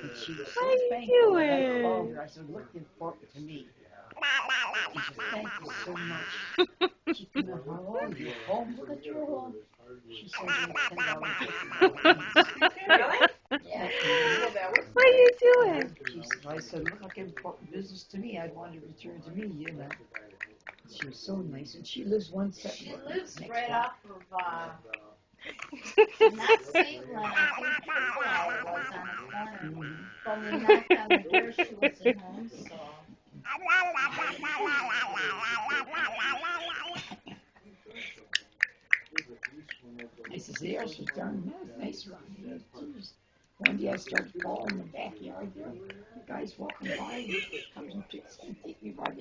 And she was so How you thankful that I doing? called her. I said, look important to me. She said, thank you so much. She said, well, how are you? Home? Look at your home. She said, $10 gift from Really? Yeah. What are you doing? She said, I said, look like important business to me. I'd want to return to me, you know. She was so nice, and she lives one set. She lives right block. off of, not St. Len, I think Carlisle was on the corner. When we knocked on the door, she wasn't home, so. I said, theirs was darn nice around here. Jeez. One day I started calling in the backyard there. The guy's walking by and comes and take me by the